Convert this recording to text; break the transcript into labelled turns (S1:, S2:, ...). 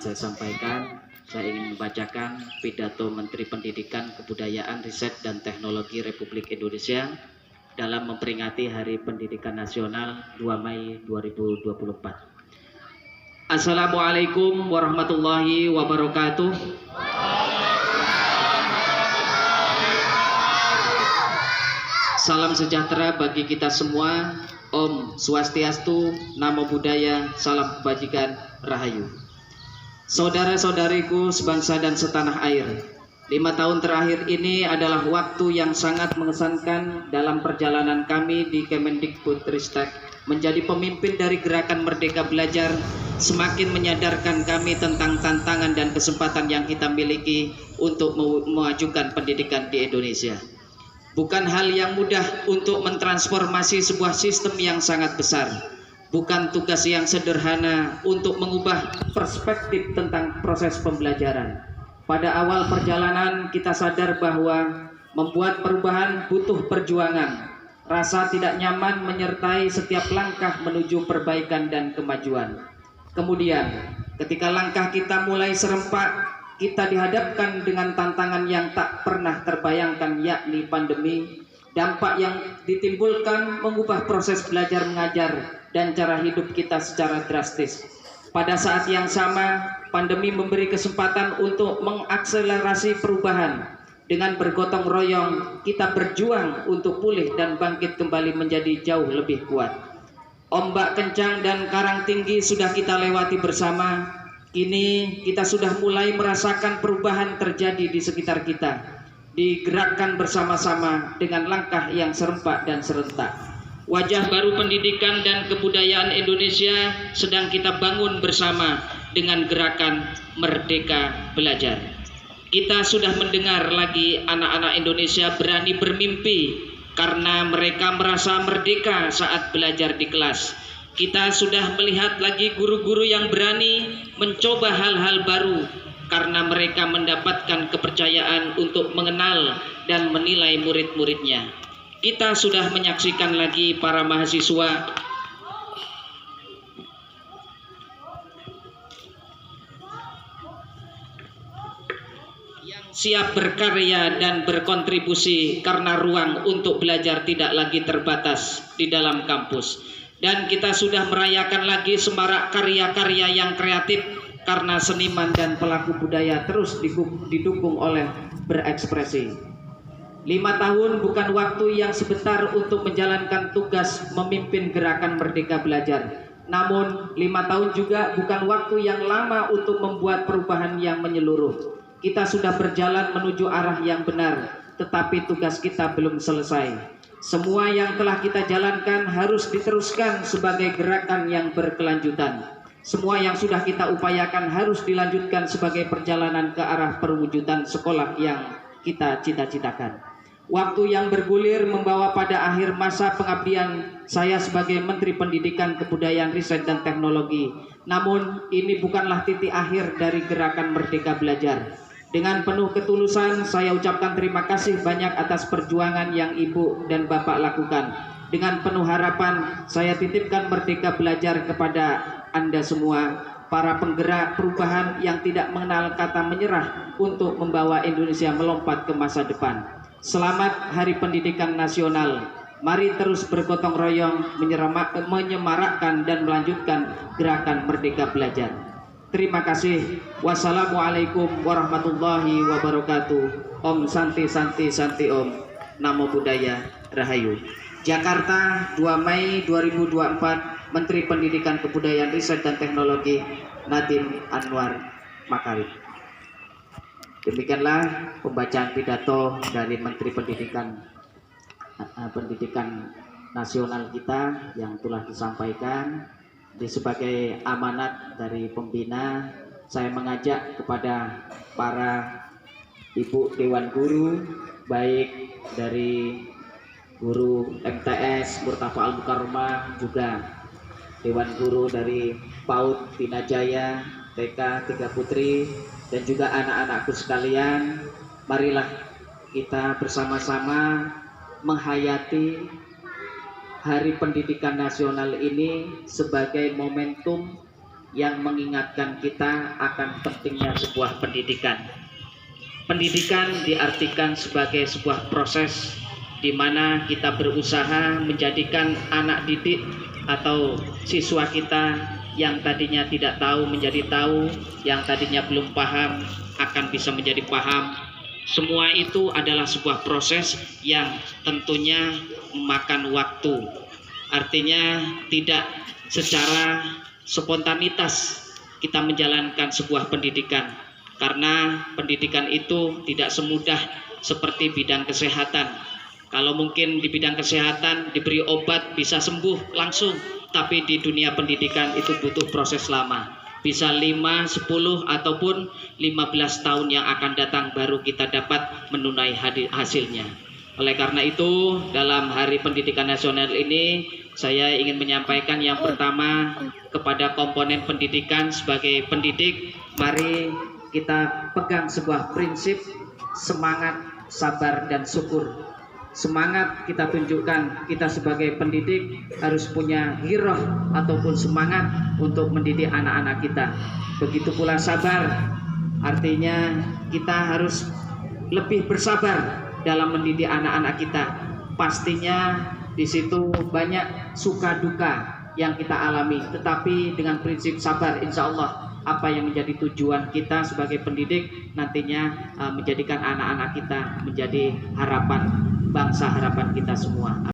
S1: saya sampaikan, saya ingin membacakan pidato Menteri Pendidikan, Kebudayaan, Riset, dan Teknologi Republik Indonesia dalam memperingati Hari Pendidikan Nasional 2 Mei 2024. Assalamualaikum warahmatullahi wabarakatuh. Salam sejahtera bagi kita semua. Om Swastiastu, Namo Buddhaya, salam kebajikan, Rahayu. Saudara-saudariku sebangsa dan setanah air, 5 tahun terakhir ini adalah waktu yang sangat mengesankan dalam perjalanan kami di Kemendikbudristek menjadi pemimpin dari gerakan Merdeka Belajar, semakin menyadarkan kami tentang tantangan dan kesempatan yang kita miliki untuk memajukan pendidikan di Indonesia. Bukan hal yang mudah untuk mentransformasi sebuah sistem yang sangat besar. Bukan tugas yang sederhana untuk mengubah perspektif tentang proses pembelajaran. Pada awal perjalanan kita sadar bahwa membuat perubahan butuh perjuangan. Rasa tidak nyaman menyertai setiap langkah menuju perbaikan dan kemajuan. Kemudian, ketika langkah kita mulai serempak, kita dihadapkan dengan tantangan yang tak pernah terbayangkan, yakni pandemi. Dampak yang ditimbulkan mengubah proses belajar mengajar dan cara hidup kita secara drastis. Pada saat yang sama, pandemi memberi kesempatan untuk mengakselerasi perubahan. Dengan bergotong royong, kita berjuang untuk pulih dan bangkit kembali menjadi jauh lebih kuat. Ombak kencang dan karang tinggi sudah kita lewati bersama. Kini kita sudah mulai merasakan perubahan terjadi di sekitar kita. Digerakkan bersama-sama dengan langkah yang serempak dan serentak. Wajah baru pendidikan dan kebudayaan Indonesia sedang kita bangun bersama dengan gerakan Merdeka Belajar. Kita sudah mendengar lagi anak-anak Indonesia berani bermimpi karena mereka merasa merdeka saat belajar di kelas. Kita sudah melihat lagi guru-guru yang berani mencoba hal-hal baru karena mereka mendapatkan kepercayaan untuk mengenal dan menilai murid-muridnya. Kita sudah menyaksikan lagi para mahasiswa yang siap berkarya dan berkontribusi karena ruang untuk belajar tidak lagi terbatas di dalam kampus. Dan kita sudah merayakan lagi semarak karya-karya yang kreatif karena seniman dan pelaku budaya terus didukung oleh berekspresi. 5 tahun bukan waktu yang sebentar untuk menjalankan tugas memimpin gerakan Merdeka Belajar. Namun 5 tahun juga bukan waktu yang lama untuk membuat perubahan yang menyeluruh. Kita sudah berjalan menuju arah yang benar, tetapi tugas kita belum selesai. Semua yang telah kita jalankan harus diteruskan sebagai gerakan yang berkelanjutan. Semua yang sudah kita upayakan harus dilanjutkan sebagai perjalanan ke arah perwujudan sekolah yang kita cita-citakan. Waktu yang bergulir membawa pada akhir masa pengabdian saya sebagai Menteri Pendidikan, Kebudayaan, Riset, dan Teknologi. Namun ini bukanlah titik akhir dari gerakan Merdeka Belajar. Dengan penuh ketulusan saya ucapkan terima kasih banyak atas perjuangan yang Ibu dan Bapak lakukan. Dengan penuh harapan saya titipkan Merdeka Belajar kepada Anda semua, para penggerak perubahan yang tidak mengenal kata menyerah untuk membawa Indonesia melompat ke masa depan. Selamat Hari Pendidikan Nasional. Mari terus bergotong royong menyemarakkan dan melanjutkan gerakan Merdeka Belajar. Terima kasih. Wassalamualaikum warahmatullahi wabarakatuh. Om Santi Santi Santi Om. Namo Buddhaya, Rahayu. Jakarta, 2 Mei 2024. Menteri Pendidikan, Kebudayaan, Riset, dan Teknologi Nadiem Anwar Makarim. Demikianlah pembacaan pidato dari Menteri Pendidikan Nasional kita yang telah disampaikan. Sebagai amanat dari pembina, saya mengajak kepada para Ibu Dewan Guru, baik dari Guru MTS Murtafa Al-Mukarramah, juga Dewan Guru dari PAUD Bina Jaya, TK 3 Putri, dan juga anak-anakku sekalian, marilah kita bersama-sama menghayati Hari Pendidikan Nasional ini sebagai momentum yang mengingatkan kita akan pentingnya sebuah pendidikan. Pendidikan diartikan sebagai sebuah proses di mana kita berusaha menjadikan anak didik atau siswa kita yang tadinya tidak tahu menjadi tahu, yang tadinya belum paham akan bisa menjadi paham. Semua itu adalah sebuah proses yang tentunya memakan waktu. Artinya tidak secara spontanitas kita menjalankan sebuah pendidikan, karena pendidikan itu tidak semudah seperti bidang kesehatan. Kalau mungkin di bidang kesehatan diberi obat bisa sembuh langsung, tapi di dunia pendidikan itu butuh proses lama. Bisa 5, 10 ataupun 15 tahun yang akan datang baru kita dapat menunai hasilnya. Oleh karena itu, dalam Hari Pendidikan Nasional ini saya ingin menyampaikan yang pertama kepada komponen pendidikan. Sebagai pendidik, mari kita pegang sebuah prinsip semangat, sabar, dan syukur. Semangat kita tunjukkan, kita sebagai pendidik harus punya giroh ataupun semangat untuk mendidik anak-anak kita. Begitu pula sabar, artinya kita harus lebih bersabar dalam mendidik anak-anak kita. Pastinya di situ banyak suka duka yang kita alami, tetapi dengan prinsip sabar, insya Allah apa yang menjadi tujuan kita sebagai pendidik nantinya menjadikan anak-anak kita menjadi harapan bangsa, harapan kita semua.